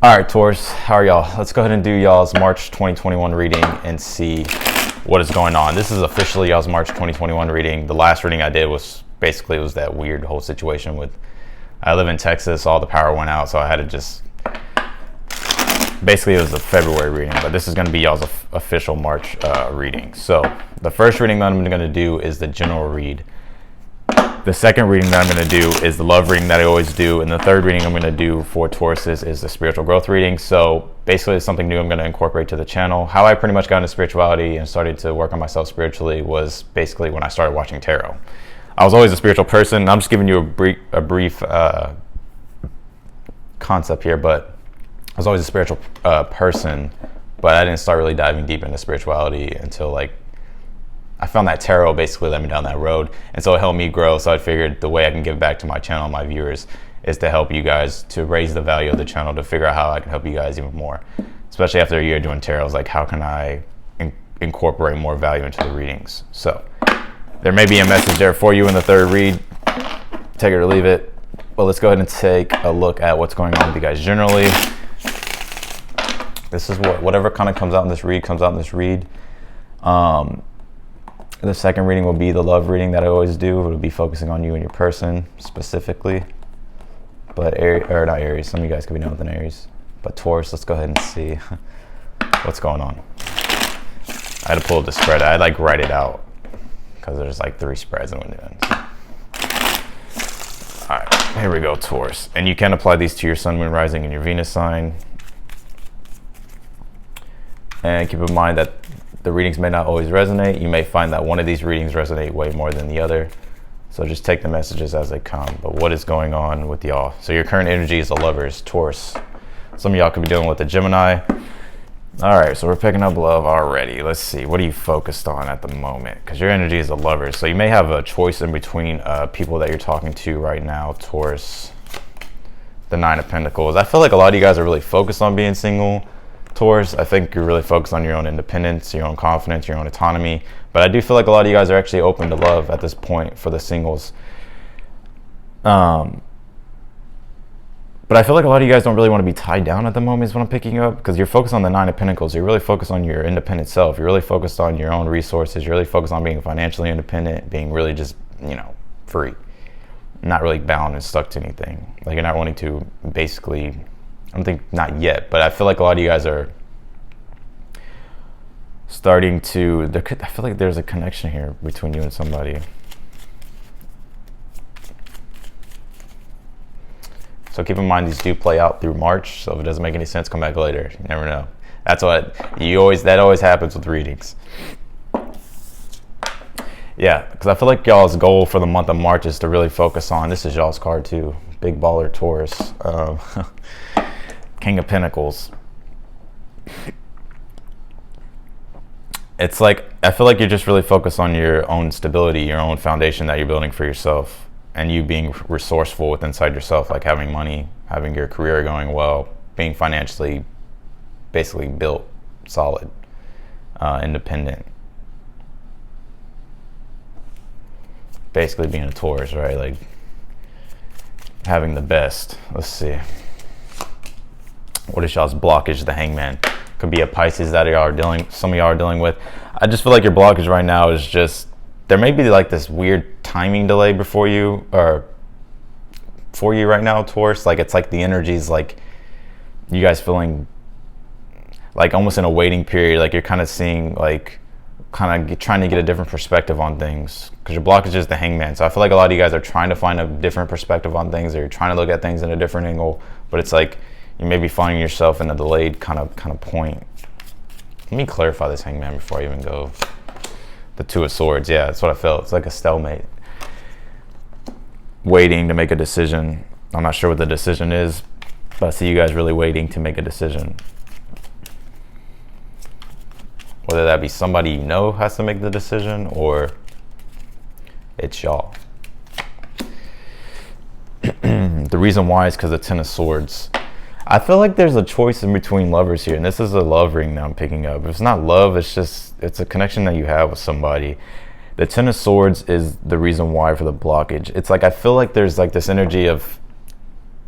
All right, Taurus, how are y'all? Let's go ahead and do y'all's March 2021 reading and see what is going on. This is officially y'all's March 2021 reading. The last reading I did was basically that weird whole situation with, I live in Texas, all the power went out, so I had to just, basically it was a February reading, but this is going to be y'all's official March reading. So the first reading that I'm going to do is the general read. The second reading that I'm going to do is the love reading that I always do. And the third reading I'm going to do for Tauruses is the spiritual growth reading. So basically it's something new I'm going to incorporate to the channel. How I pretty much got into spirituality and started to work on myself spiritually was basically when I started watching tarot. I was always a spiritual person. I'm just giving you a brief concept here, but I was always a spiritual person, but I didn't start really diving deep into spirituality until like I found that tarot basically led me down that road, and so it helped me grow. So I figured the way I can give back to my channel, my viewers, is to help you guys, to raise the value of the channel, to figure out how I can help you guys even more. Especially after a year doing tarot, like how can I incorporate more value into the readings? So there may be a message there for you in the third read. Take it or leave it. But let's go ahead and take a look at what's going on with you guys generally. This is whatever kind of comes out in this read comes out in this read. The second reading will be the love reading that I always do. It'll be focusing on you and your person specifically. But not Aries, some of you guys could be known with an Aries. But Taurus, let's go ahead and see what's going on. I had to pull up the spread. I like write it out because there's like 3 spreads in one end. All right, here we go, Taurus. And you can apply these to your sun, moon, rising, and your Venus sign. And keep in mind that the readings may not always resonate. You may find that one of these readings resonate way more than the other. So just take the messages as they come. But what is going on with y'all? So your current energy is the Lovers, Taurus. Some of y'all could be dealing with the Gemini. All right, so we're picking up love already. Let's see, what are you focused on at the moment? Because your energy is the Lovers. So you may have a choice in between people that you're talking to right now, Taurus. The 9 of Pentacles. I feel like a lot of you guys are really focused on being single, Taurus. I think you're really focused on your own independence, your own confidence, your own autonomy. But I do feel like a lot of you guys are actually open to love at this point for the singles. But I feel like a lot of you guys don't really want to be tied down at the moment is what I'm picking up, because you're focused on the 9 of Pentacles. You're really focused on your independent self. You're really focused on your own resources. You're really focused on being financially independent, being really just, free. Not really bound and stuck to anything. Like you're not wanting to basically, I don't think, not yet, but I feel like a lot of you guys are starting to, I feel like there's a connection here between you and somebody. So keep in mind these do play out through March, so if it doesn't make any sense, come back later. You never know. That's what that always happens with readings. Yeah, because I feel like y'all's goal for the month of March is to really focus on, this is y'all's card too, big baller Taurus. King of Pentacles. It's like, I feel like you're just really focused on your own stability, your own foundation that you're building for yourself, and you being resourceful with inside yourself, like having money, having your career going well, being financially basically built, solid, independent. Basically being a Taurus, right? Like having the best. Let's see. What is y'all's blockage? The Hangman. Could be a Pisces that some of y'all are dealing with. I just feel like your blockage right now is just, there may be like this weird timing delay before you, or for you right now, Taurus. Like it's like the energy's like you guys feeling like almost in a waiting period. Like you're kind of seeing, like kind of trying to get a different perspective on things, because your blockage is the Hangman. So I feel like a lot of you guys are trying to find a different perspective on things, or you're trying to look at things in a different angle, but it's like you may be finding yourself in a delayed kind of point. Let me clarify this Hangman before I even go. The 2 of Swords, yeah, that's what I felt. It's like a stalemate. Waiting to make a decision. I'm not sure what the decision is, but I see you guys really waiting to make a decision. Whether that be somebody you know has to make the decision, or it's y'all. The reason why is because the 10 of Swords. I feel like there's a choice in between lovers here, and this is a love ring that I'm picking up. If it's not love, it's a connection that you have with somebody. The 10 of Swords is the reason why for the blockage. It's like I feel like there's like this energy of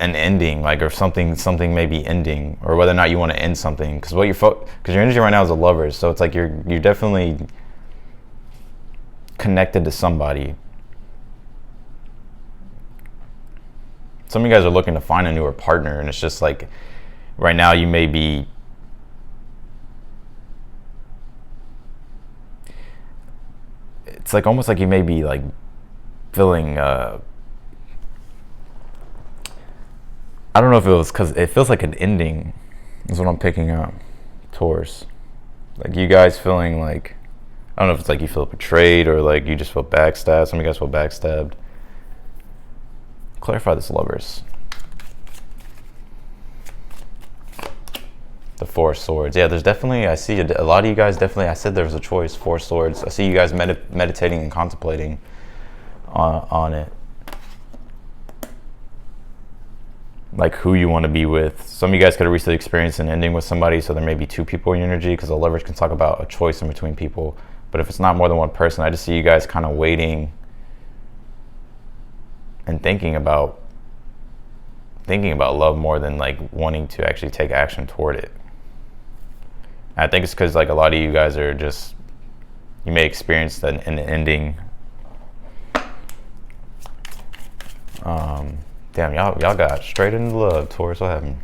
an ending, like, or something may be ending, or whether or not you want to end something, because what because your energy right now is a Lovers, so it's like you're definitely connected to somebody. Some of you guys are looking to find a newer partner, and it's just like right now you may be it's like almost like you may be like feeling I don't know if it was because it feels like an ending is what I'm picking up, Taurus. Like you guys feeling like, I don't know if it's like you feel betrayed or like you just feel backstabbed. Some of you guys feel backstabbed. Clarify this, Lovers. The Four of Swords. Yeah, there's definitely, I see a lot of you guys definitely, I said there was a choice, Four Swords. I see you guys meditating and contemplating on it. Like who you want to be with. Some of you guys could have recently experienced an ending with somebody, so there may be two people in your energy, because the Lovers can talk about a choice in between people. But if it's not more than one person, I just see you guys kind of waiting and thinking about love more than like wanting to actually take action toward it. I think it's because like a lot of you guys are just, you may experience an ending. Damn, y'all got straight into love, Taurus. What happened?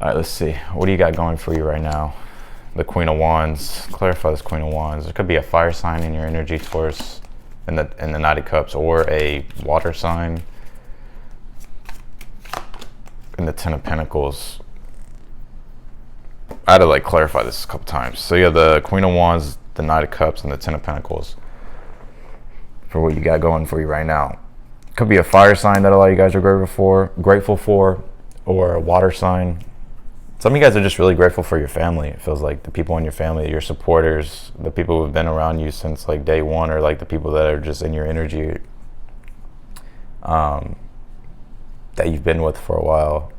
All right, let's see. What do you got going for you right now? The Queen of Wands. Clarify this Queen of Wands. There could be a fire sign in your energy, Taurus, in the Knight of Cups, or a water sign in the Ten of Pentacles. I had to like clarify this a couple times. So yeah, the Queen of Wands, the Knight of Cups, and the Ten of Pentacles for what you got going for you right now. Could be a fire sign that a lot of you guys are grateful for, or a water sign. Some of you guys are just really grateful for your family. It feels like the people in your family, your supporters, the people who have been around you since like day one, or like the people that are just in your energy that you've been with for a while,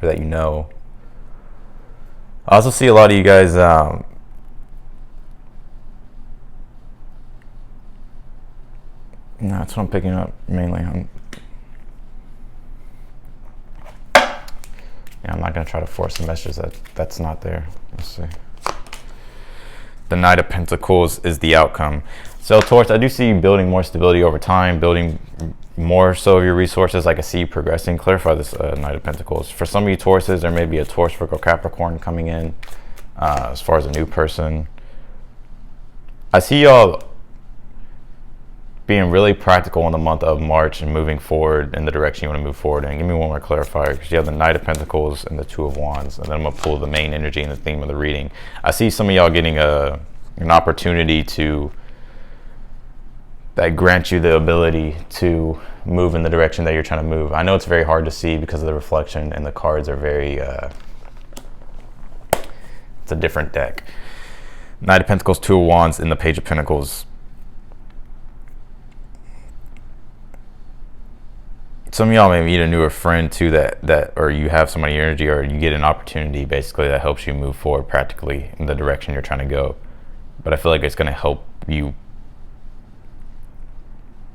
or that you know. I also see a lot of you guys no, that's what I'm picking up mainly. Yeah, I'm not going to try to force a message that's not there. Let's see. The Knight of Pentacles is the outcome. So Taurus, I do see you building more stability over time, building more so of your resources. Like I see you progressing. Clarify this Knight of Pentacles. For some of you Tauruses, there may be a Taurus, Virgo, Capricorn coming in as far as a new person. I see y'all being really practical in the month of March and moving forward in the direction you want to move forward in. Give me one more clarifier, because you have the Knight of Pentacles and the Two of Wands, and then I'm going to pull the main energy and the theme of the reading. I see some of y'all getting an opportunity that grants you the ability to move in the direction that you're trying to move. I know it's very hard to see because of the reflection, and the cards are very, it's a different deck. Knight of Pentacles, Two of Wands, and the Page of Pentacles. Some of y'all may meet a newer friend too, that or you have somebody in your energy, or you get an opportunity basically that helps you move forward practically in the direction you're trying to go. But I feel like it's going to help you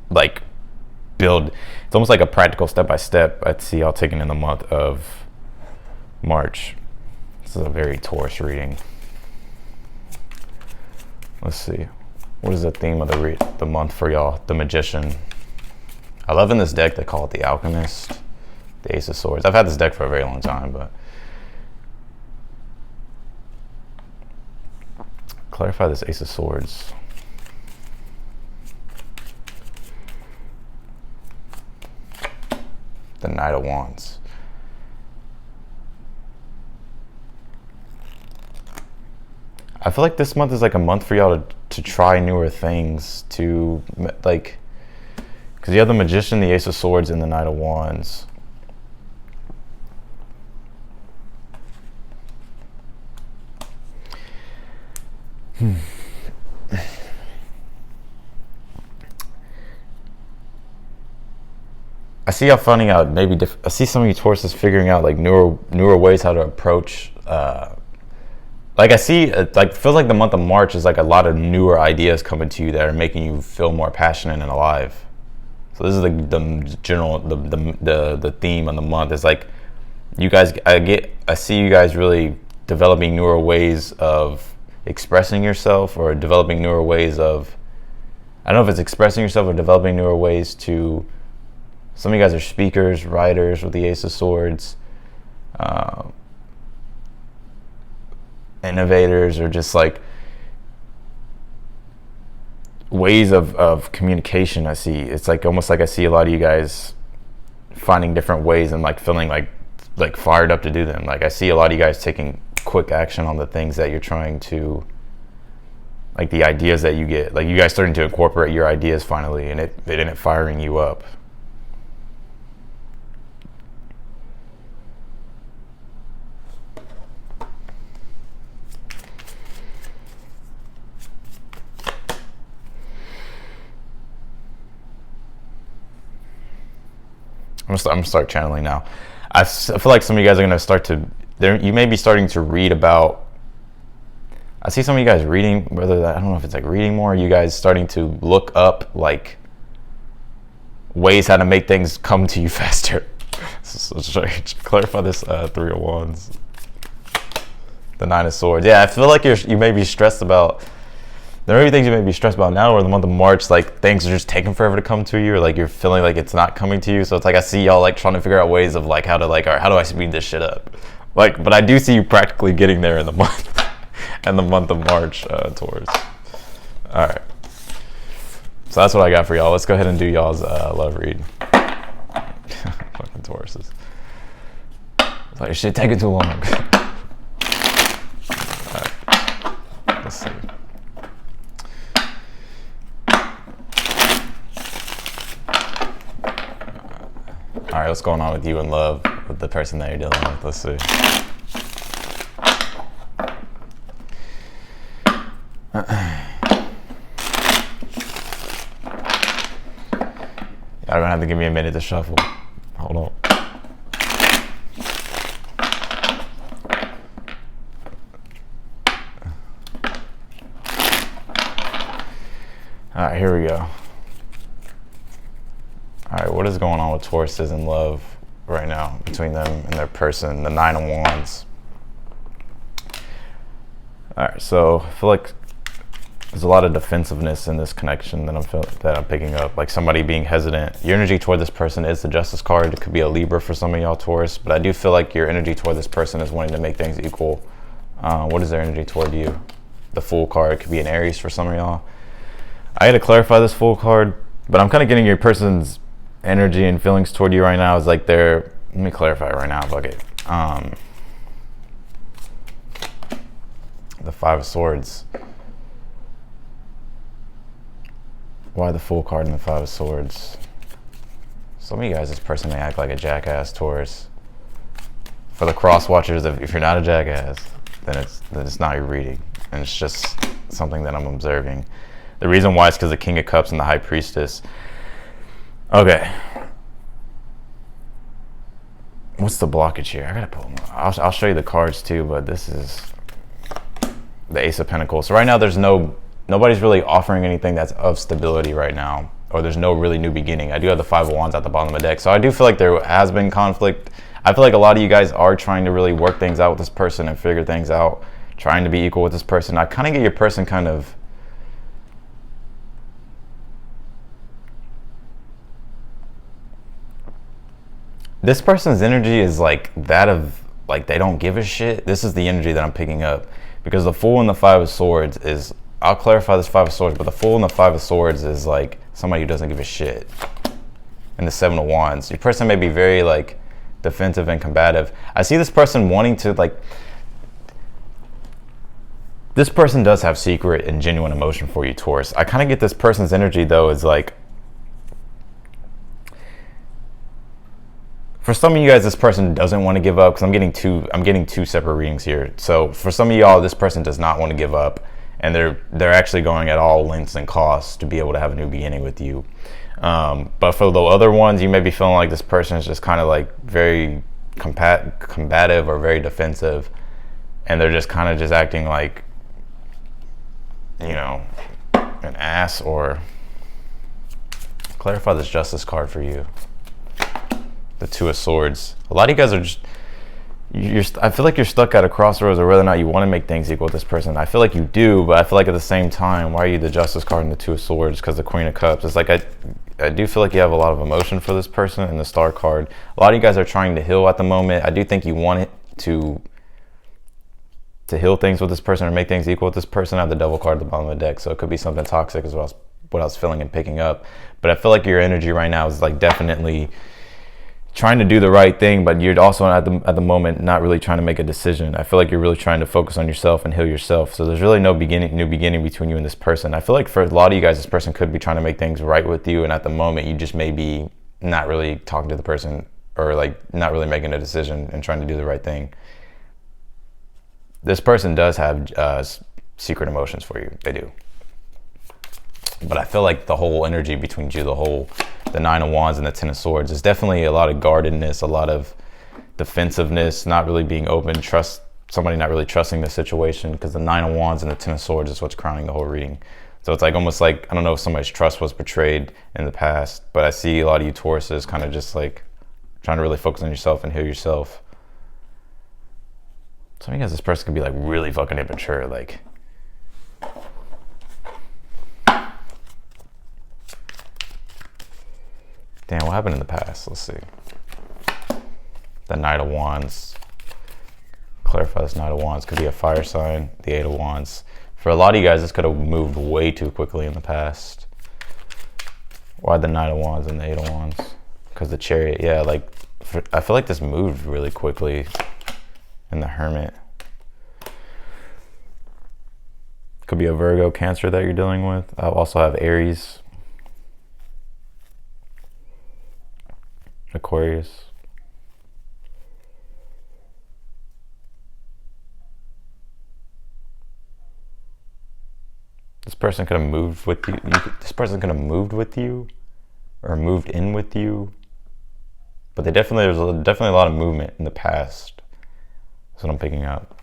like build. It's almost like a practical step-by-step. I see y'all taking in the month of March. This is a very Taurus reading. Let's see. What is the theme of the month for y'all? The Magician. I love in this deck, they call it the Alchemist, the Ace of Swords. I've had this deck for a very long time, but clarify this Ace of Swords. The Knight of Wands. I feel like this month is like a month for y'all to try newer things, to like, because you have the Magician, the Ace of Swords, and the Knight of Wands. I see y'all finding out maybe I see some of you Tauruses figuring out like newer ways how to approach. Like I see, like feels like the month of March is like a lot of newer ideas coming to you that are making you feel more passionate and alive. So this is the general, the theme of the month. Is like, you guys, I see you guys really developing newer ways of expressing yourself, or developing newer ways of, I don't know if it's expressing yourself or developing newer ways to, some of you guys are speakers, writers with the Ace of Swords, innovators, or just like ways of communication. I see, it's like almost like I see a lot of you guys finding different ways and like feeling like fired up to do them. Like I see a lot of you guys taking quick action on the things that you're trying to, like the ideas that you get, like you guys starting to incorporate your ideas finally, and it ended firing you up. I'm gonna start channeling now. I feel like some of you guys are gonna start to, you may be starting to read about, I see some of you guys reading, whether that, I don't know if it's like reading more, or you guys starting to look up like ways how to make things come to you faster. So clarify this 3 of Wands. The 9 of Swords. Yeah, I feel like you may be stressed about, there may be things you may be stressed about now, or the month of March, like things are just taking forever to come to you, or like you're feeling like it's not coming to you. So it's like I see y'all like trying to figure out ways of like how to like, all right, how do I speed this shit up? Like, but I do see you practically getting there in the month, and the month of March, Taurus. All right. So that's what I got for y'all. Let's go ahead and do y'all's love read. Fucking Tauruses. Like, your shit taking too long. All right. Let's see. All right, what's going on with you in love, with the person that you're dealing with? Let's see. Y'all gonna have to give me a minute to shuffle. Hold on. All right, here we go. All right, what is going on with Tauruses in love right now between them and their person? The 9 of Wands. All right, so I feel like there's a lot of defensiveness in this connection that I'm picking up. Like somebody being hesitant. Your energy toward this person is the Justice card. It could be a Libra for some of y'all, Taurus, but I do feel like your energy toward this person is wanting to make things equal. What is their energy toward you? The Fool card. It could be an Aries for some of y'all. I had to clarify this Fool card, but I'm kind of getting your person's energy and feelings toward you right now is like they're, let me clarify it right now, fuck it. The 5 of Swords. Why the Fool card and the 5 of Swords? Some of you guys, this person may act like a jackass, Taurus. For the cross watchers, if you're not a jackass, then it's not your reading, and it's just something that I'm observing. The reason why is because the King of Cups and the High Priestess. Okay. What's the blockage here? I gotta pull them up. I'll show you the cards too, but this is the Ace of Pentacles. So right now nobody's really offering anything that's of stability right now, or there's no really new beginning. I do have the 5 of Wands at the bottom of the deck. So I do feel like there has been conflict. I feel like a lot of you guys are trying to really work things out with this person and figure things out, trying to be equal with this person. I kind of get your person kind of, this person's energy is like that of, like, they don't give a shit. This is the energy that I'm picking up, because the Fool and the 5 of Swords is, I'll clarify this 5 of Swords, but the Fool and the 5 of Swords is like somebody who doesn't give a shit. And the 7 of Wands, your person may be very like defensive and combative. I see this person wanting to like, this person does have secret and genuine emotion for you, Taurus. I kind of get this person's energy though is like, for some of you guys, this person doesn't want to give up, because I'm getting two separate readings here. So for some of y'all, this person does not want to give up, and they're actually going at all lengths and costs to be able to have a new beginning with you. But for the other ones, you may be feeling like this person is just kind of like very combative or very defensive, and they're just kind of just acting like, you know, an ass, or Clarify this Justice card for you. The Two of Swords. A lot of you guys are just, I feel like you're stuck at a crossroads of whether or not you want to make things equal with this person. I feel like you do, but I feel like at the same time, why are you the Justice card and the Two of Swords? Because the Queen of Cups. It's like I do feel like you have a lot of emotion for this person, and the Star card. A lot of you guys are trying to heal at the moment. I do think you want it to heal things with this person or make things equal with this person. I have the Devil card at the bottom of the deck, so it could be something toxic as well as what I was feeling and picking up. But I feel like your energy right now is like definitely trying to do the right thing, but you're also at the moment not really trying to make a decision. I feel like you're really trying to focus on yourself and heal yourself. So there's really no new beginning between you and this person. I feel like for a lot of you guys, this person could be trying to make things right with you, and at the moment you just may be not really talking to the person, or like not really making a decision and trying to do the right thing. This person does have secret emotions for you. They do. But I feel like the whole energy between you, the Nine of Wands and the Ten of Swords, is definitely a lot of guardedness, a lot of defensiveness, not really being open, somebody not really trusting the situation, because the Nine of Wands and the Ten of Swords is what's crowning the whole reading. So it's like almost like, I don't know if somebody's trust was betrayed in the past, but I see a lot of you Tauruses kind of just like trying to really focus on yourself and heal yourself. Some of you guys, this person could be like really fucking immature, like. Damn, what happened in the past? Let's see. The Knight of Wands. Clarify this Knight of Wands. Could be a fire sign. The Eight of Wands. For a lot of you guys, this could have moved way too quickly in the past. Why the Knight of Wands and the Eight of Wands? Because the Chariot, yeah, like, I feel like this moved really quickly. And the Hermit. Could be a Virgo, Cancer that you're dealing with. I'll also have Aries. Aquarius. This person could have moved with you. This person could have moved with you, or moved in with you. But there's definitely a lot of movement in the past. That's what I'm picking up.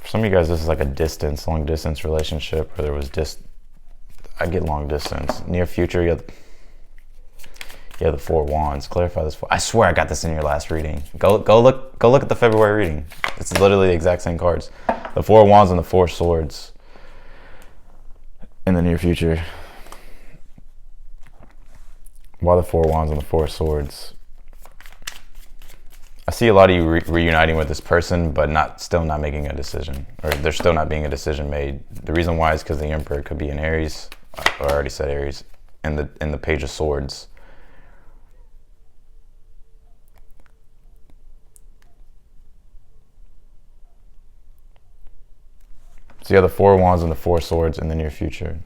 For some of you guys, this is like a long distance relationship, where there was I get long distance. Near future, you have the Four of Wands. Clarify this. I swear I got this in your last reading. Go look at the February reading. It's literally the exact same cards. The Four of Wands and the Four of Swords in the near future. Why the Four of Wands and the Four of Swords? I see a lot of you reuniting with this person, but still not making a decision, or there's still not being a decision made. The reason why is because the Emperor could be an Aries. I already said Aries, and the Page of Swords. So you have the Four of Wands and the Four of Swords in the near future.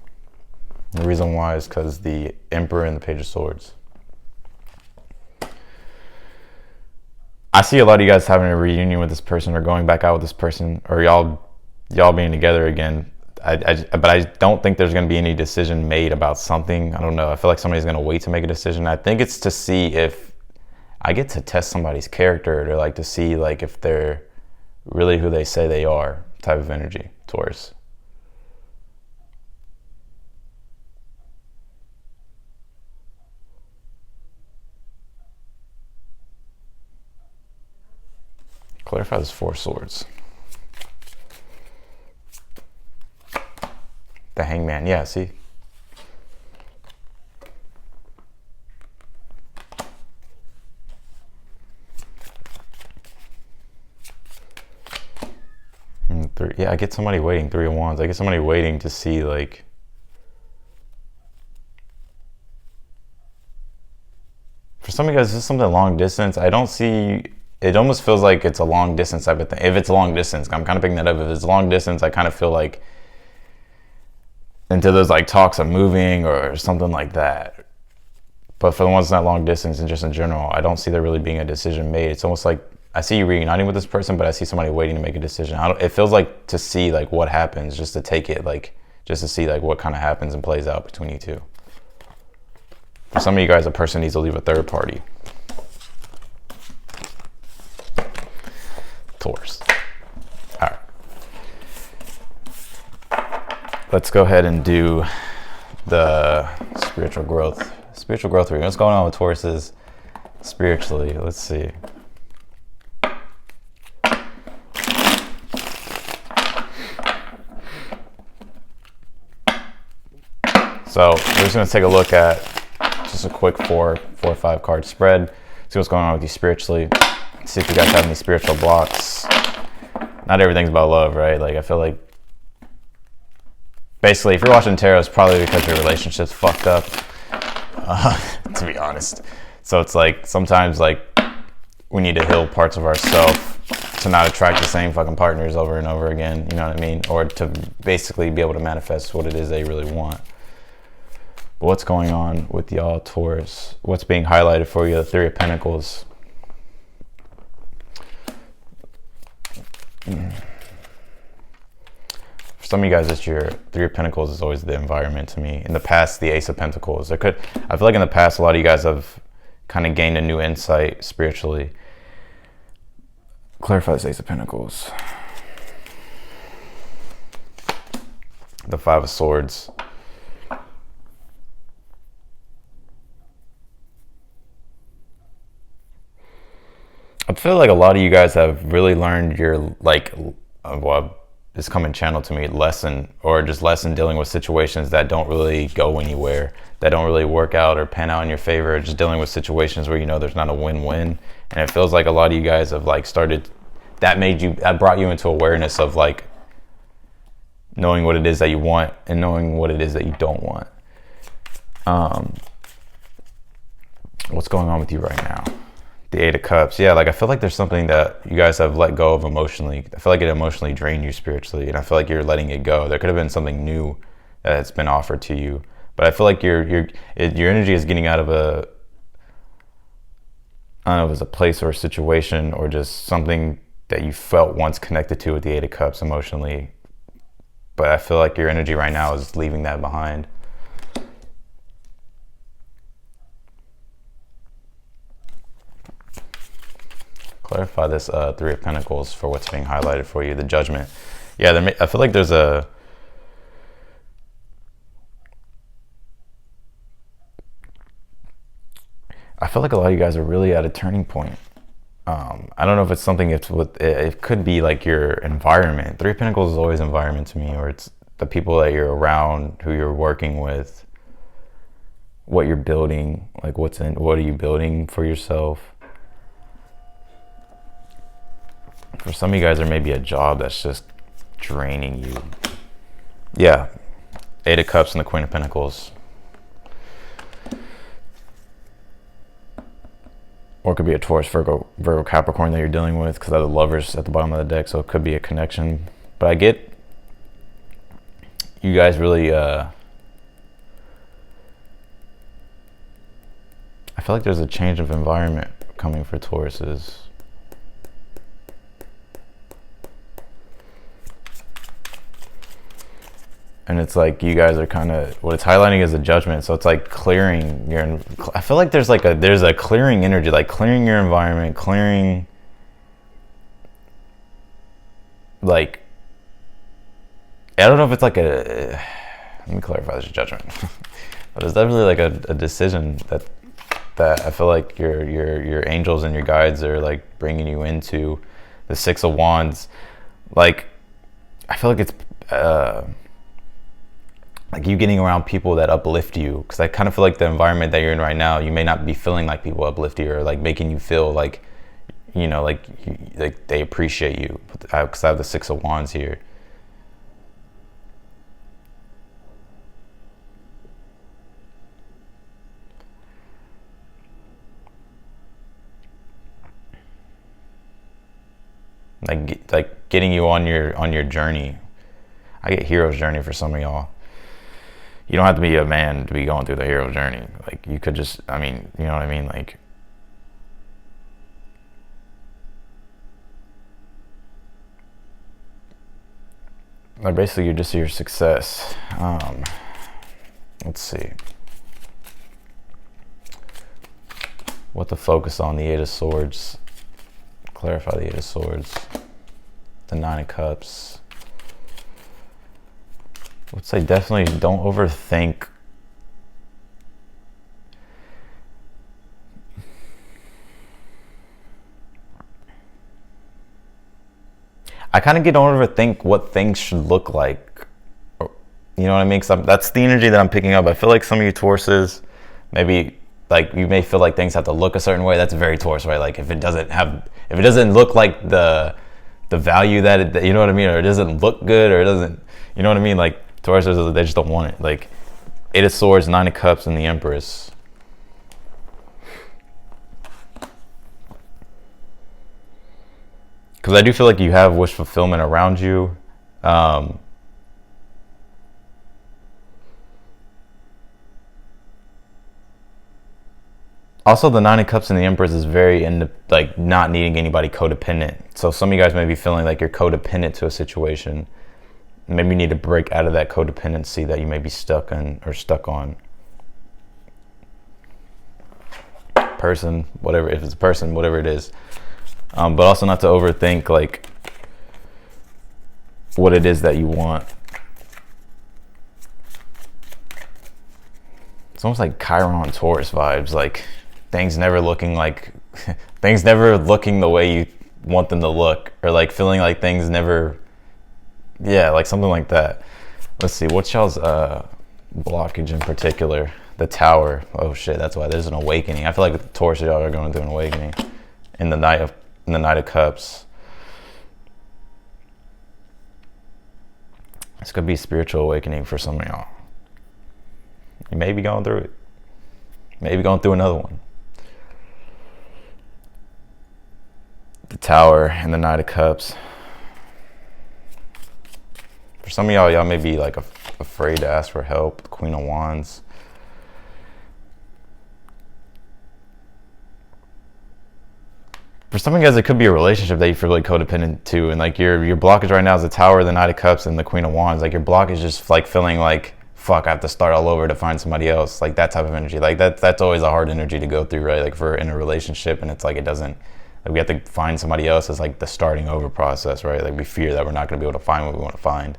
And the reason why is because the Emperor and the Page of Swords. I see a lot of you guys having a reunion with this person, or going back out with this person, or y'all being together again. But I don't think there's going to be any decision made about something. I don't know. I feel like somebody's going to wait to make a decision. I think it's to see if I get to test somebody's character, to like to see like if they're really who they say they are, type of energy, Taurus. Clarify this Four of Swords. The Hangman, yeah, see? And yeah, I get somebody waiting, Three of Wands. I get somebody waiting to see, like, for some of you guys, this is something long distance. I don't see, it almost feels like it's a long distance type of thing. If it's long distance, I'm kind of picking that up. If it's long distance, I kind of feel like into those like talks of moving or something like that. But for the ones not long distance and just in general, I don't see there really being a decision made. It's almost like I see you reuniting with this person, but I see somebody waiting to make a decision. It feels like to see like what happens, just to take it, like just to see like what kind of happens and plays out between you two. For some of you guys, a person needs to leave a third party. Taurus. All right. let's go ahead and do the spiritual growth reading. What's going on with Tauruses spiritually? Let's see. So we're just going to take a look at just a quick four or five card spread. See what's going on with you spiritually. See if you guys have any spiritual blocks. Not everything's about love, right? Like, I feel like basically if you're watching tarot, it's probably because your relationship's fucked up, to be honest. So it's like sometimes like we need to heal parts of ourselves to not attract the same fucking partners over and over again, you know what I mean? Or to basically be able to manifest what it is they really want. But what's going on with y'all Taurus? What's being highlighted for you? The Three of Pentacles. For some of you guys, it's your Three of Pentacles is always the environment to me. In the past, the Ace of Pentacles. I feel like in the past, a lot of you guys have kind of gained a new insight spiritually. Clarify this Ace of Pentacles. The Five of Swords. I feel like a lot of you guys have really learned your, like, well, it's coming channeled to me, lesson dealing with situations that don't really go anywhere, that don't really work out or pan out in your favor, just dealing with situations where, you know, there's not a win-win. And it feels like a lot of you guys have like that brought you into awareness of like knowing what it is that you want and knowing what it is that you don't want. What's going on with you right now? The Eight of Cups. Yeah, like I feel like there's something that you guys have let go of emotionally. I feel like it emotionally drained you spiritually, and I feel like you're letting it go. There could have been something new that's been offered to you, but I feel like your energy is getting out of a, I don't know if it's a place or a situation or just something that you felt once connected to with the Eight of Cups emotionally. But I feel like your energy right now is leaving that behind. Clarify this Three of Pentacles for what's being highlighted for you, the Judgment. Yeah, I feel like there's a... I feel like a lot of you guys are really at a turning point. I don't know if it's something, it could be like your environment. Three of Pentacles is always environment to me, or it's the people that you're around, who you're working with, what you're building, like what are you building for yourself. For some of you guys, there may be a job that's just draining you. Yeah, Eight of Cups and the Queen of Pentacles. Or it could be a Taurus, Virgo, Capricorn that you're dealing with, because the Lovers at the bottom of the deck, so it could be a connection. But I get you guys really, I feel like there's a change of environment coming for Tauruses. And it's like you guys are kind of, what it's highlighting is a Judgment. So it's like clearing your, I feel like there's a clearing energy, like clearing your environment, clearing, like, I don't know if it's like let me clarify this Judgment. But it's definitely like a decision that I feel like your angels and your guides are like bringing you into. The Six of Wands. Like, I feel like it's, like you getting around people that uplift you, because I kind of feel like the environment that you're in right now, you may not be feeling like people uplift you or like making you feel like, you know, like they appreciate you, because I have the Six of Wands here. Like getting you on your journey. I get hero's journey for some of y'all. You don't have to be a man to be going through the hero journey. Like, you could just, I mean, you know what I mean? Like, basically, you're just your success. Let's see. What to focus on, the Eight of Swords. Clarify the Eight of Swords. The Nine of Cups. would say definitely don't overthink. I kind of get don't overthink what things should look like. You know what I mean? Because that's the energy that I'm picking up. I feel like some of you Tauruses, maybe like you may feel like things have to look a certain way. That's very Taurus, right? Like if it doesn't look like the value that you know what I mean, or it doesn't look good, or it doesn't, you know what I mean? Like Tauruses, they just don't want it. Like 8 of Swords, 9 of Cups, and the Empress. Because I do feel like you have wish fulfillment around you. Also, the 9 of Cups and the Empress is very into like not needing anybody codependent. So some of you guys may be feeling like you're codependent to a situation. Maybe you need to break out of that codependency that you may be stuck in or stuck on. Person, whatever, if it's a person, whatever it is. But also not to overthink like what it is that you want. It's almost like Chiron Taurus vibes, like things never looking the way you want them to look, or like feeling like things never, yeah, like something like that. Let's see, what's y'all's blockage in particular? The Tower. Oh shit, that's why there's an awakening. I feel like the Taurus, y'all are going through an awakening in the Knight of Cups. This could be a spiritual awakening for some of y'all. You may be going through it. Maybe going through another one. The Tower and the Knight of Cups. For some of y'all may be like afraid to ask for help. The Queen of Wands. For some of you guys, it could be a relationship that you feel like codependent to, and like your blockage right now is the Tower, the Knight of Cups, and the Queen of Wands. Like your block is just like feeling like, fuck, I have to start all over to find somebody else. Like that type of energy. Like that's always a hard energy to go through, right? Like if we're in a relationship and it's like it doesn't, like we have to find somebody else. It's like the starting over process, right? Like we fear that we're not going to be able to find what we want to find.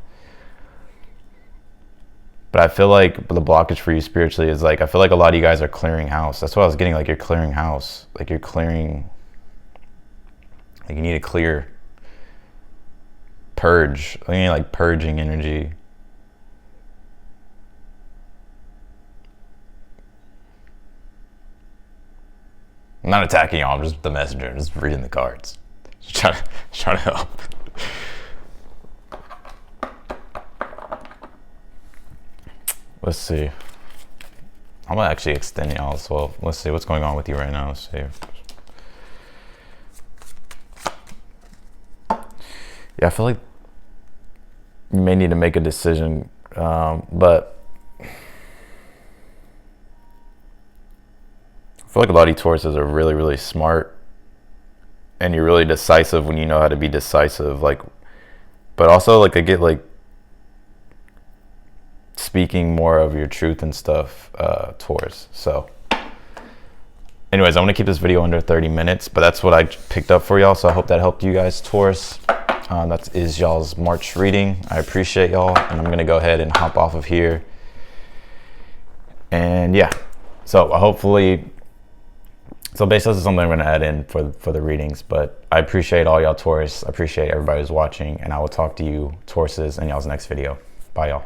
But I feel like the blockage for you spiritually is like, I feel like a lot of you guys are clearing house. That's what I was getting, like you're clearing house. Like you're clearing, like you need to clear, purge. I mean, like purging energy. I'm not attacking y'all, I'm just the messenger, I'm just reading the cards. Just trying to help. Let's see. I'm gonna actually extend y'all as well. Let's see what's going on with you right now. Let's see. Yeah, I feel like you may need to make a decision, but I feel like a lot of you Tauruses are really, really smart, and you're really decisive when you know how to be decisive. Like, but also like I get like speaking more of your truth and stuff, Taurus. So anyways, I'm gonna keep this video under 30 minutes, but that's what I picked up for y'all. So I hope that helped you guys, Taurus. That is y'all's March reading. I appreciate y'all, and I'm gonna go ahead and hop off of here. And yeah, so hopefully, so basically this is something I'm gonna add in for the readings, but I appreciate all y'all Taurus. I appreciate everybody who's watching, and I will talk to you Tauruses in y'all's next video. Bye y'all.